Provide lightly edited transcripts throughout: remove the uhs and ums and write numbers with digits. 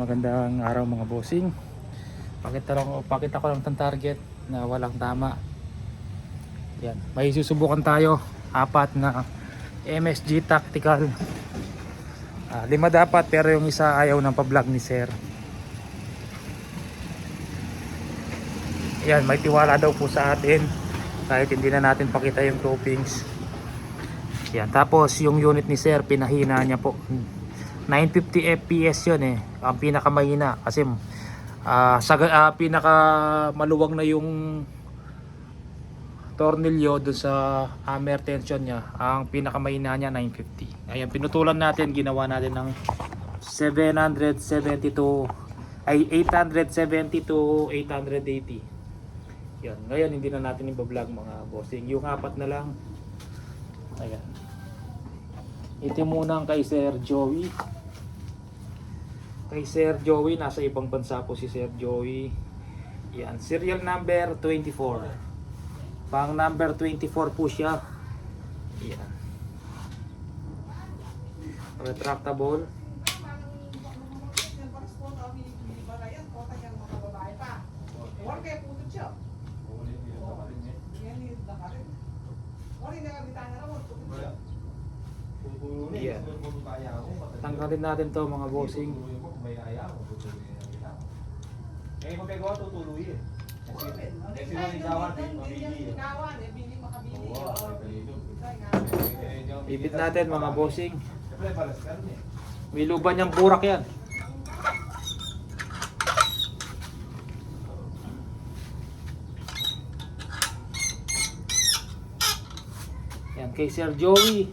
Magandang araw mga bossing. Pakita ko lang ng target na walang tama. Yan, may susubukan tayo. Apat na MSG tactical. 5 dapat pero yung isa ayaw ng pa-vlog ni sir. Yan, may tiwala daw po sa atin kahit hindi na natin pakita yung groupings. Yan, tapos yung unit ni sir pinahina niya po. 950 fps yun ang pinakamahina kasi pinaka maluwag na yung tornilyo doon sa hammer tension niya. Ang pinakamahina niya 950. Ayan, pinutulan natin, ginawa natin ng 870 to 880. Yan, ngayon hindi na natin i-vlog mga bossing, yung apat na lang. Ayan, ito muna ang kay Sir Joey. Kay Sir Joey, nasa ibang bansa po si Sir Joey. Yan, serial number 24. Pang number 24 po siya. Yan. Retractable. Yan. Tanggalin natin to mga bossing. Eh, magkagawa tutuloy eh. Kasi naligawan din, mabili. Bibit natin mga bossing. May luban niyang burak yan. Yan kay Sir Joey.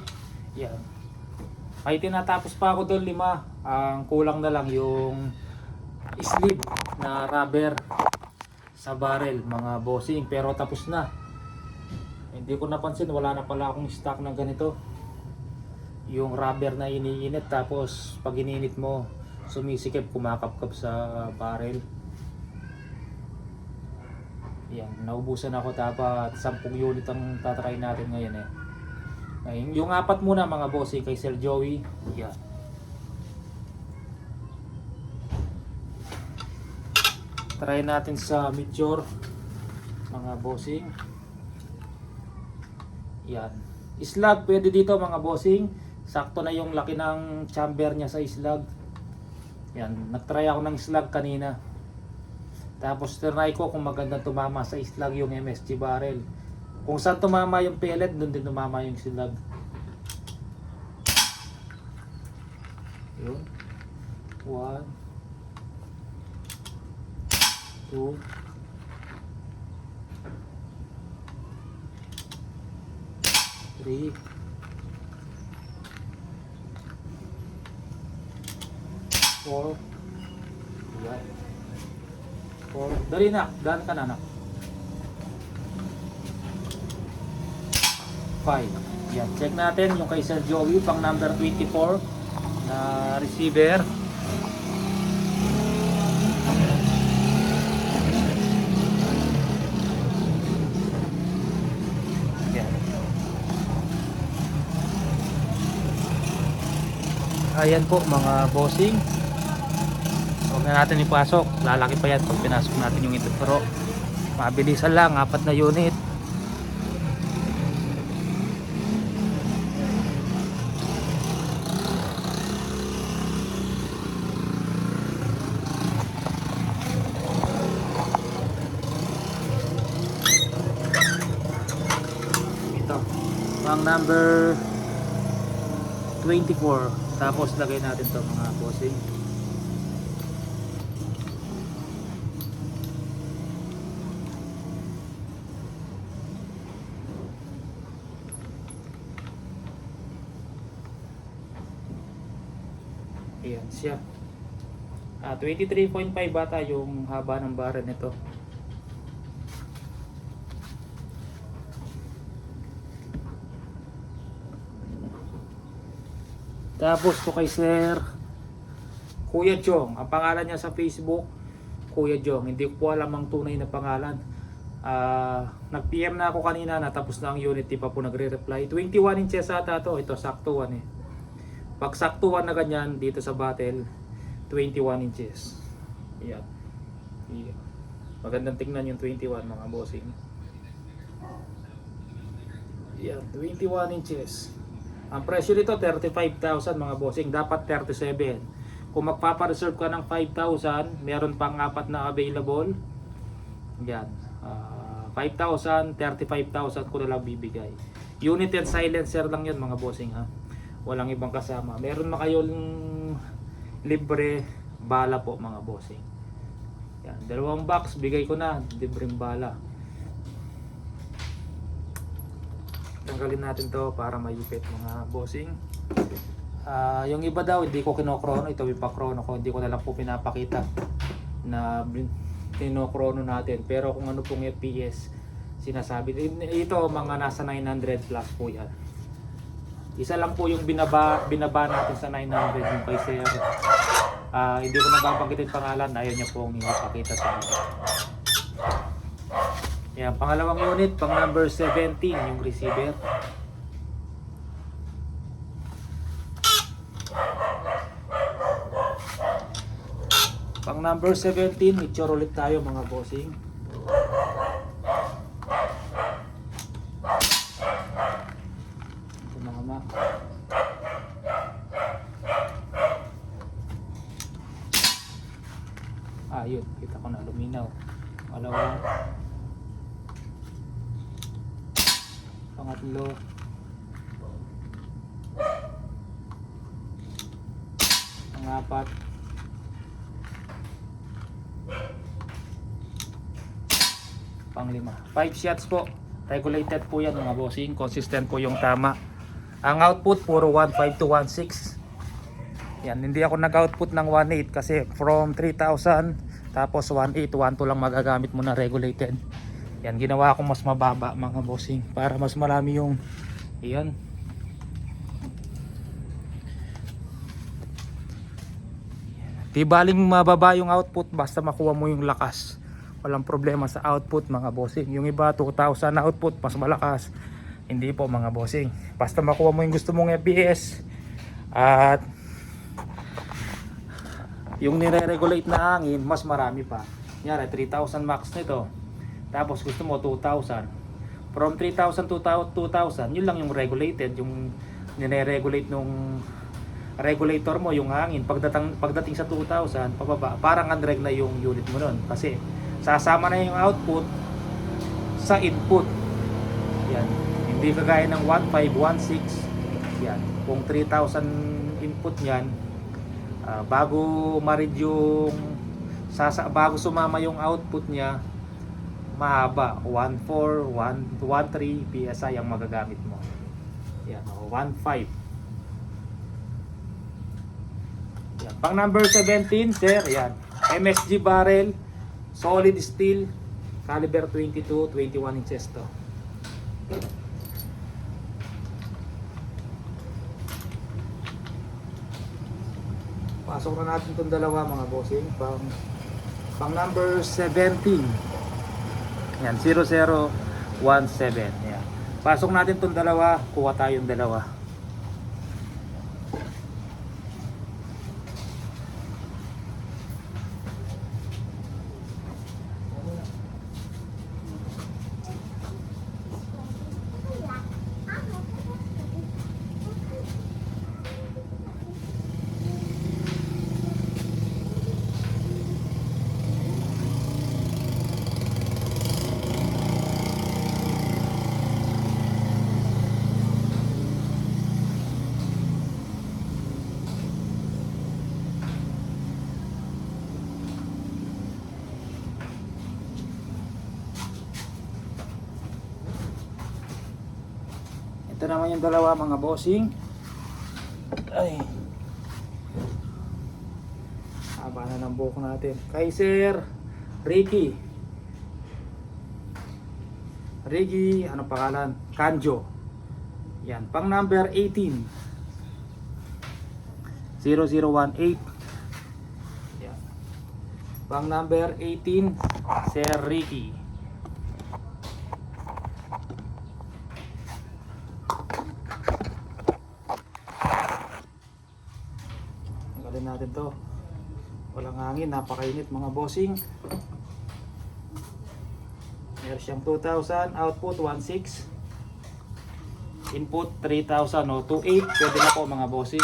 Yan. Ay tinatapos pa ako doon 5. Ang kulang na lang yung sleeve na rubber sa barrel mga bossing, pero tapos na. Hindi ko napansin, wala na pala akong stock ng ganito. Yung rubber na iniinit, tapos pag ininit mo sumisikip, kumakapkap sa barrel. Yan, naubusan ako. Dapat 10 unit ang tatry natin ngayon Ngayon, yung 4 muna mga bossing kay Sir Joey. Yan. Try natin sa Meteor mga bossing. Yan. Slug pwede dito mga bossing. Sakto na yung laki ng chamber niya sa slug. Yan. Nagtry ako ng slug kanina. Tapos try ko kung magandang tumama sa slug yung MSG barrel. Kung saan tumama yung pellet, doon din tumama yung slug. Yun. 1 2 3 4. Yan. 4. Dali na, daan ka na anak. 5. Yan, check natin yung kay Sir Joey pang number 24 na receiver. Ayan po mga bossing. Huwag na natin ipasok, lalaki pa yan pag pinasok natin yung ito, pero mabilisan lang, 4 na unit. Ito ang number 24. Tapos lagay natin to mga bossing. Ayan siya. 23.5 bata yung haba ng barrel nito. Tapos to kay Sir Kuya Jong, ang pangalan niya sa Facebook Kuya Jong, hindi ko po alam ang tunay na pangalan. Nag-PM na ako kanina, natapos na ang unit, di pa po nagre-reply. 21 inches ata to, ito sakto 1 Pag sakto 1 na ganyan dito sa battle, 21 inches. Yan. Yeah. Magandang tingnan yung 21 mga bossing. Yan, 21 inches. Ang presyo nito 35,000 mga bossing, dapat 37. Kung magpapa-reserve ka ng 5,000, meron pang apat na available. Yan. 5,000, 35,000 ko na lang bibigay. Unit and silencer lang yun mga bossing ha. Walang ibang kasama. Meron na kayong libre bala po mga bossing. Yan, 2 box bigay ko na, libreng bala. Tanggalin natin to para mayipit mga bossing. Yung iba daw hindi ko kinokrono, ito ipakrono ko, hindi ko na lang po pinapakita na kinokrono natin. Pero kung ano pong FPS sinasabi, ito mga nasa 900 plus po yan. Isa lang po yung binaba natin sa 900 yung kay Sir. Hindi ko nababanggitin pangalan, ayaw niya pong ipakita sa akin. Yan, pangalawang unit, pang number 17 yung receiver. Pang number 17, picture ulit tayo mga bossing. Ito mga ma. Yun, kita ko na luminaw. Pangalawa. Pangatlo. Pangapat. Panglima. 5 shots po. Regulated po yan mga bossing. Consistent po yung tama. Ang output puro 1.5 to 1.6. Yan, hindi ako nag-output ng 1.8 kasi from 3,000 tapos 1.8 to 1.2 lang magagamit mo na regulated. Yan, ginawa ko mas mababa mga bossing para mas marami yung iyan. Di baling mababa yung output basta makuha mo yung lakas. Walang problema sa output mga bossing. Yung iba 2,000 na output mas malakas. Hindi po mga bossing. Basta makuha mo yung gusto mong FPS at yung nire-regulate na hangin mas marami pa. Nyari 3,000 max nito. Tapos gusto mo 2,000. From 3,000 to 2,000, yun lang yung regulated, yung nire-regulate nung regulator mo, yung hangin. Pagdating sa 2,000, pababa, parang unreg na yung unit mo nun. Kasi sasama na yung output sa input. Yan. Hindi kagaya ng 1.5, 1.6. Yan. Kung 3,000 input niyan, bago ma-read yung bago sumama yung output niya, mahaba 1.4, 1.3 PSI ang magagamit mo. Yan, 1.5. Yan, pang number 17, sir, yan. MSG barrel, solid steel, caliber 22, 21 inches to. Pasok na natin itong dalawa mga bossing. Pang number 17. Yan, 0017. Yan. Pasok natin itong dalawa. Kuha tayong dalawa. Ito naman yung dalawa mga bossing. Ay. Haba na ng buhok natin. Kay Sir Ricky. Ricky, ano pangalan? Kanjo. Yan, pang number 18. 0018. Yan. Pang number 18, Sir Ricky. Natin to. hangin, napakainit mga bossing. Meron siyang 2,000, output 1,600, input 3,000 o 2,800, pwede na po mga bossing.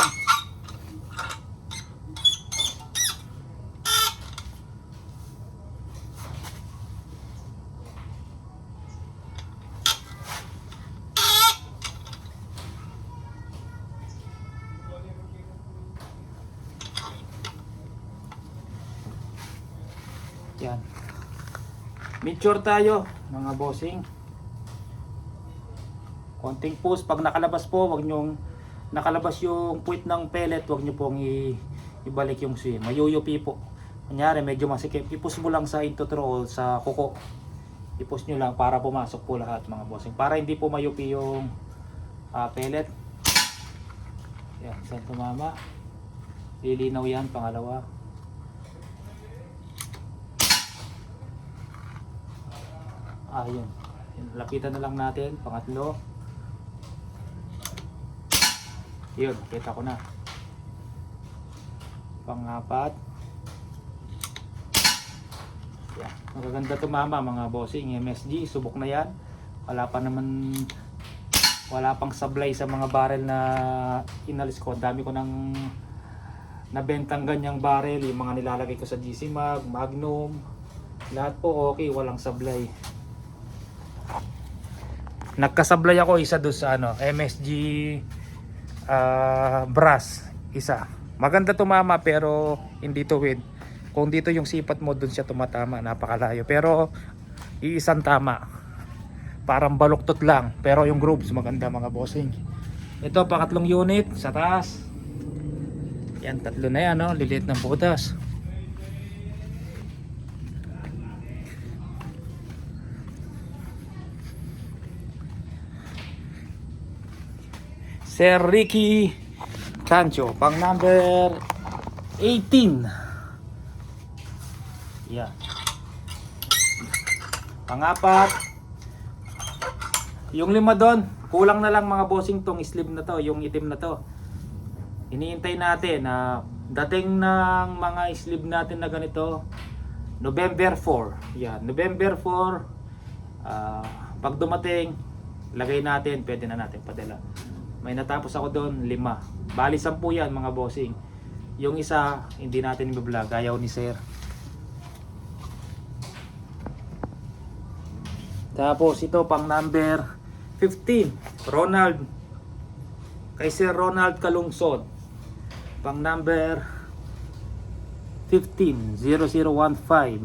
Yan. Mature tayo mga bossing. Konting push pag nakalabas po, wag nyong nakalabas yung puwit ng pellet, wag nyo pong ibalik yung swing. Mayuyupi po. Kunyari medyo masikip, i-push mo lang sa into throw o sa kuko. I-push nyo lang para pumasok po lahat mga bossing. Para hindi po mayupi yung pellet. Yan, saan tumama? Lilinaw yan, pangalawa. Ayun. Lapitan na lang natin, pangatlo. Yun, kita ko na. Pangapat. Yan. Magaganda tumama mga bossing. MSG, subok na yan. Wala pang sablay sa mga barrel na inalis ko. Dami ko nang nabentang ganyang barrel. Yung mga nilalagay ko sa GC Mag, Magnum. Lahat po okay, walang sablay. Nagkasablay ako isa doon sa MSG brass, isa. Maganda tumama pero hindi tuwid. Kung dito yung sipat mo, doon siya tumatama, napakalayo. Pero iisang tama. Parang baluktot lang, pero yung grooves maganda mga bossing. Ito pangatlong unit sa taas. Yan, tatlo na yan, liliit ng butas. Sir Ricky Cancho, pang number 18. Yan. Pangapat. Yung lima doon, kulang na lang mga bossing tong sleeve na to, yung itim na to. Iniintay natin na dating ng mga sleeve natin na ganito, November 4. Yan, November 4. Pag dumating, lagay natin, pwede na natin padala. May natapos ako doon, 5. Bali 10 yan mga bossing. Yung isa, hindi natin i-vlog, ayaw ni Sir. Tapos ito pang number 15, Ronald. Kay Sir Ronald Kalungsod. Pang number 15, 0015.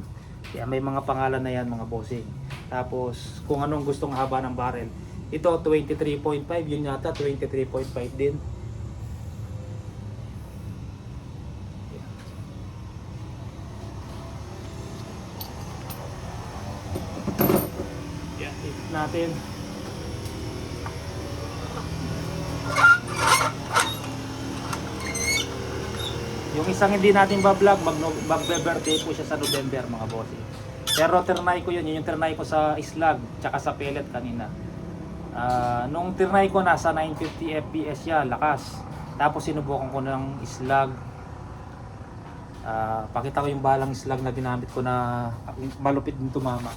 Yan, may mga pangalan na yan mga bossing. Tapos kung anong gustong haba ng barrel. Ito 23.5, yun yata 23.5 din. Yan, ikot natin. Yung isang hindi natin ba-vlog, mag-birthday po siya sa November mga bossing. Pero ternay ko yun yung ternay ko sa islag, tsaka sa pellet kanina. Nung trinay ko nasa 950 fps siya, lakas. Tapos sinubukan ko ng islag. Pakita ko yung balang islag na ginamit ko na malupit din tumama.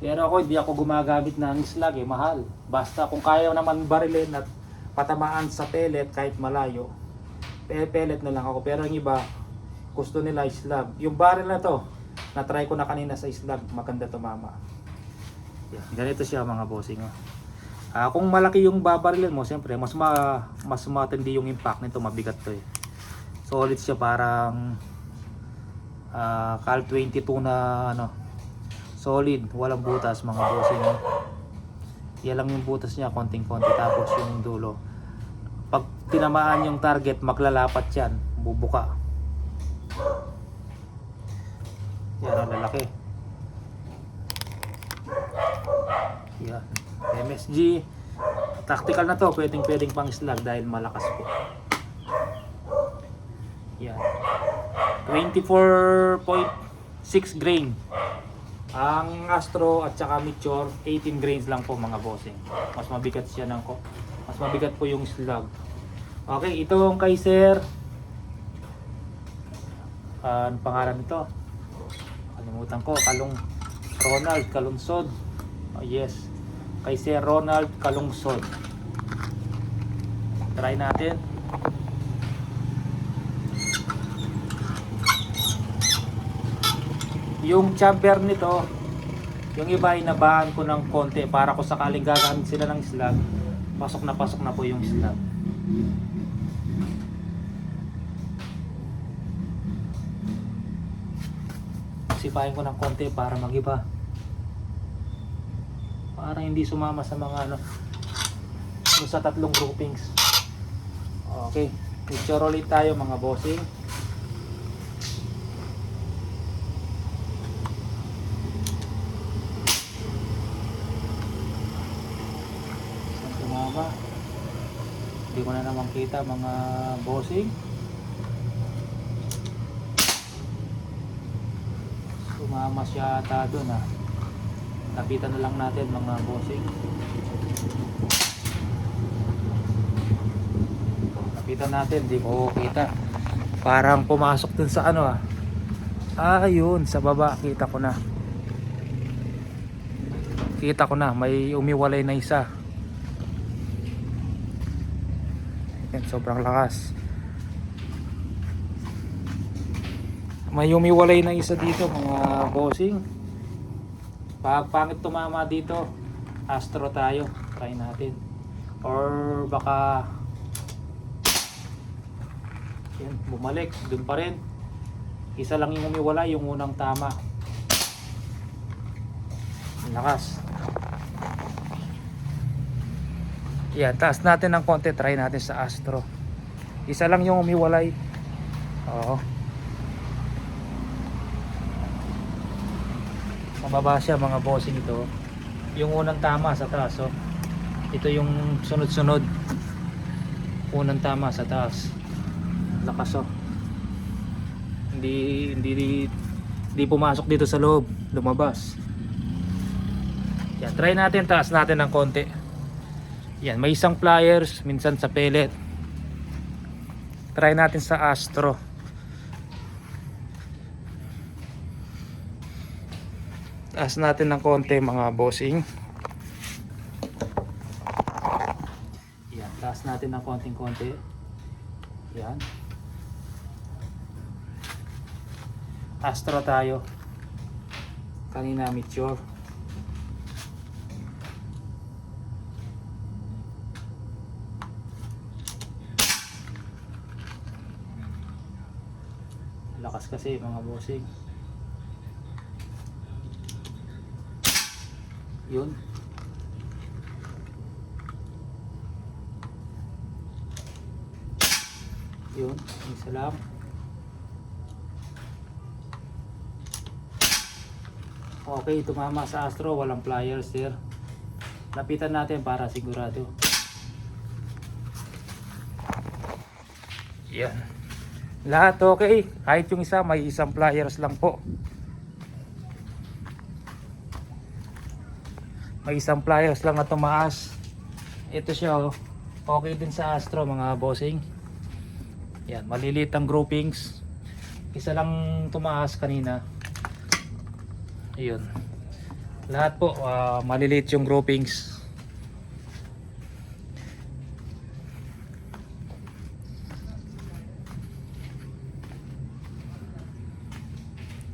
Pero ako hindi ako gumagamit ng islag mahal. Basta kung kaya naman barilin at patamaan sa pellet kahit malayo, pellet na lang ako. Pero yung iba gusto nila islag. Yung barrel na to, na-try ko na kanina sa islag, maganda tumama. Yan, ganito siya mga bossing. Kung malaki yung babarilin mo, siyempre mas matindi yung impact nito, mabigat to eh. Solid siya, parang Cal 22 na solid, walang butas mga bossing. Yan lang yung butas niya, konting-konti. Tapos yung dulo, pag tinamaan yung target, maglalapat yan, bubuka. Yan, lalaki. Yan, MSG. Tactical na to, pwedeng pang slag dahil malakas po. Yan, 24.6 grain. Ang Astro at saka Meteor 18 grains lang po mga bossing. Mas mabigat siya mas mabigat po yung slug. Okay, itong kay Sir ano pangalan nito? Kalimutan ko, Ronald Kalungsod. Oh, yes. Kay Sir Ronald Kalungsod. Try natin. Yung chamber nito, yung iba ay nabaan ko ng konti para kung sakaling gagamit sila ng slug, pasok na po yung slug. Sipahin ko ng konti para magiba, para hindi sumama sa mga ano, sa tatlong groupings. Okay, picture ulit tayo mga bossing. Sumama, hindi ko na naman kita mga bossing. Sumama siya ata doon ha. Lapitan na lang natin mga bossing. Lapitan natin, di ko kita. Parang pumasok dun sa ano ha. Ayun, sa baba kita ko na. Kita ko na, may umiwalay na isa. Yan, sobrang lakas. May umiwalay na isa dito mga bossing. Pag pangit tumama dito, Astro tayo, try natin. Or baka yan, bumalik dun pa rin. Isa lang yung umiwala, yung unang tama. Lakas. Yan, taas natin ng konti, try natin sa Astro. Isa lang yung umiwalay. Oo. Mababa siya mga bossing ito. Yung unang tama sa taas, oh. Ito yung sunod-sunod. Unang tama sa taas. Lakas, oh. Hindi pumasok dito sa loob, lumabas. Yan, try natin, taas natin ng konti. Yan, may isang pliers, minsan sa pellet. Try natin sa Astro. Taas natin ng konti mga bossing. Yan, taas natin ng konting-konti. Yan. Astro tayo. Kanina Meteor. Lakas kasi mga bossing. Yun. Yun, isa lang. Okay, tumama sa Astro, walang pliers sir. Lapitan natin para sigurado. Yan. Lahat okay, kahit yung isa may isang pliers lang po. May isang pliers lang na tumaas. Ito siya, oh. Okay din sa Astro mga bossing. Yan, maliliit ang groupings. Isa lang tumaas kanina. Ayun. Lahat po maliliit yung groupings.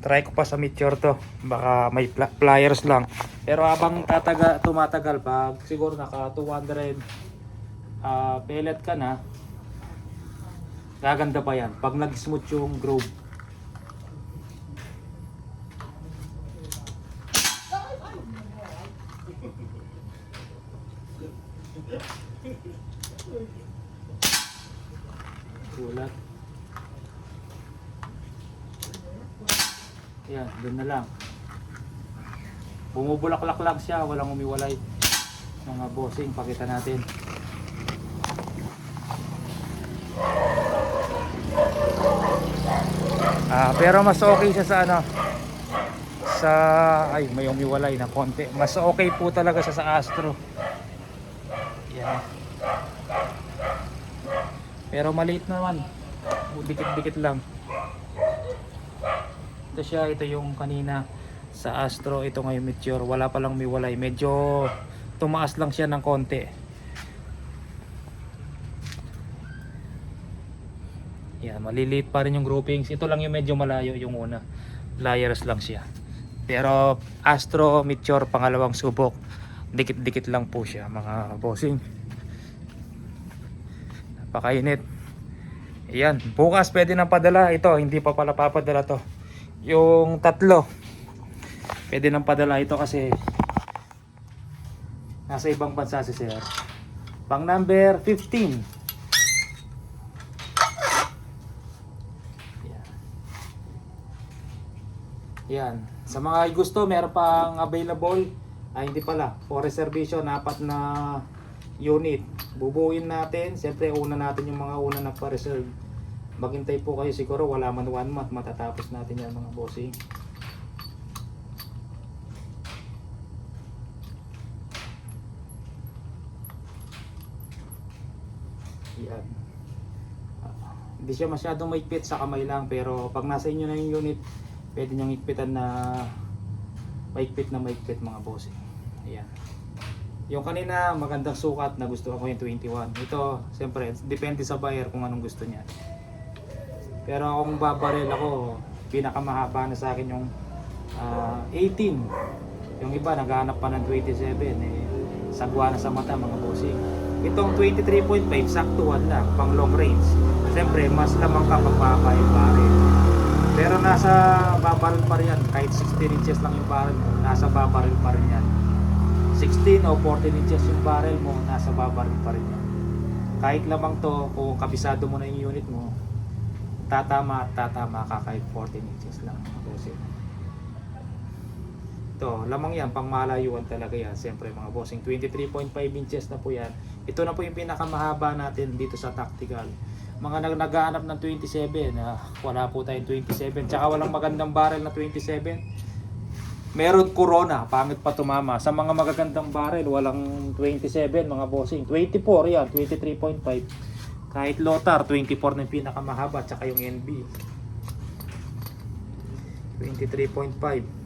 Try ko pa sa Meteor to. Baka may pliers lang. Pero habang tumatagal, pag siguro naka 200 pellet ka na, gaganda pa yan pag nag-smooth yung groove. Ulat. Yan, doon na lang. Bumubulaklak lang siya, walang umiwalay. Mga bossing, pakita natin. Pero mas okay siya sa ano, sa ay may umiwalay na konti. Mas okay po talaga siya sa Astro. Yan. Pero maliit naman. Dikit-dikit lang. Ito siya, ito yung kanina sa Astro, ito ngayon Meteor. Wala pa lang umiwalay. Medyo tumaas lang siya ng konti. Yan, maliliit pa rin yung groupings. Ito lang yung medyo malayo yung una. Layers lang siya. Pero Astro, Meteor, pangalawang subok. Dikit-dikit lang po siya mga bossing. Napakainit. Ayan, bukas pwede nang padala. Ito, hindi pa pala papadala to. Yung tatlo. Pwede nang padala ito kasi nasa ibang bansa si sir. Pang number 15. Yan. Sa mga gusto, meron pang available. Hindi pala. For reservation, 4 na unit. Bubuuin natin. Siyempre, una natin yung mga una nagpa-reserve. Maghintay po kayo siguro. Wala man 1 month. Matatapos natin yan mga bossing. Yan. Hindi siya masyadong maigpit sa kamay lang. Pero pag nasa inyo na yung unit, pwede niyang ikpitan na maigpit mga bossing. Ayan. Yung kanina magandang sukat na gusto ko yung 21. Ito siyempre depende sa buyer kung anong gusto niya. Pero kung babaril ako, pinakamahaba na sa akin yung 18. Yung iba naghahanap pa ng 27. Sagwa na sa mata mga bossing. Itong 23.5 saktuhan lang pang long range. Siyempre mas lamang kapag mahaba yung baril. Pero nasa babaril pa rin yan. Kahit 16 inches lang yung baril mo, nasa babaril pa rin yan. 16 o 14 inches yung baril mo, nasa babaril pa rin yan. Kahit lamang to, kung kabisado mo na yung unit mo, tatama ka kahit 14 inches lang. Ito, lamang yan, pang malayuan talaga yan. Siyempre mga bossing, 23.5 inches na po yan. Ito na po yung pinakamahaba natin dito sa tactical. Mga naghahanap ng 27, wala po tayong 27. Tsaka walang magandang barrel na 27. Meron Corona, pangit pa tumama. Sa mga magagandang barrel, walang 27 mga bossing. 24 yan, 23.5. Kahit Lothar, 24 na yung pinakamahaba. Tsaka yung NB. 23.5.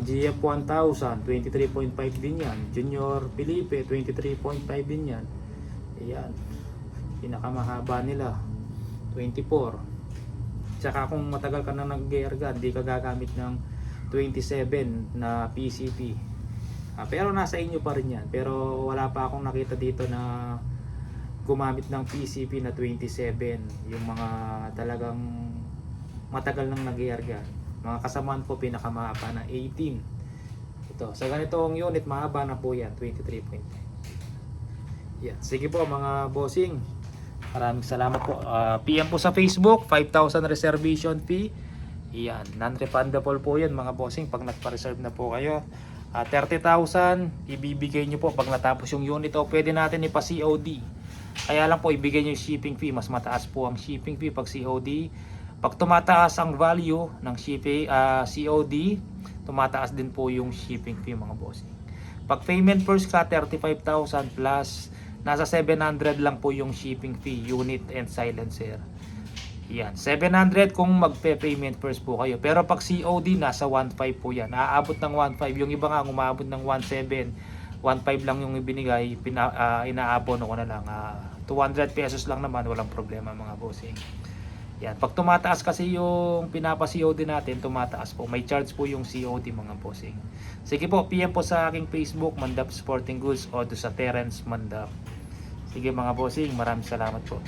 GF 1000, 23.5 din yan. Junior Felipe, 23.5 din yan. Ayan. Pinakamahaba nila 24. Tsaka kung matagal ka na nag-gear gun, di ka gagamit ng 27 na PCP. Pero nasa inyo pa rin yan. Pero wala pa akong nakita dito na gumamit ng PCP na 27. Yung mga talagang matagal nang nag-gear gun. Mga kasamaan ko pinakamahaba na 18. Ito, sa ganitong unit mahaba na po yan, 23.5. Yan. Sige po mga bossing. Maraming salamat po. PM po sa Facebook, 5,000 reservation fee. Yan, non-refundable po yan mga bossing pag nagpa-reserve na po kayo. 30,000 ibibigay nyo po pag natapos yung unit o pwede natin ipa-COD. Kaya lang po ibigay nyo yung shipping fee. Mas mataas po ang shipping fee pag COD. Pag tumataas ang value ng shipping, COD, tumataas din po yung shipping fee mga bossing. Pag payment first ka, 35,000 plus nasa 700 lang po yung shipping fee, unit and silencer. Yan, 700 kung magpe-payment first po kayo. Pero pag COD, nasa 1.5 po yan. Aabot ng 1.5. Yung iba nga, umaabot ng 1.7. 1.5 lang yung ibinigay, inaabono ko na lang. 200 pesos lang naman, walang problema mga bossing. Yan, pag tumataas kasi yung pinapa-COD natin, tumataas po. May charge po yung COD mga bossing. Sige po, PM po sa aking Facebook, Mandap Sporting Goods o sa Terence Mandap. Sige mga bossing, maraming salamat po.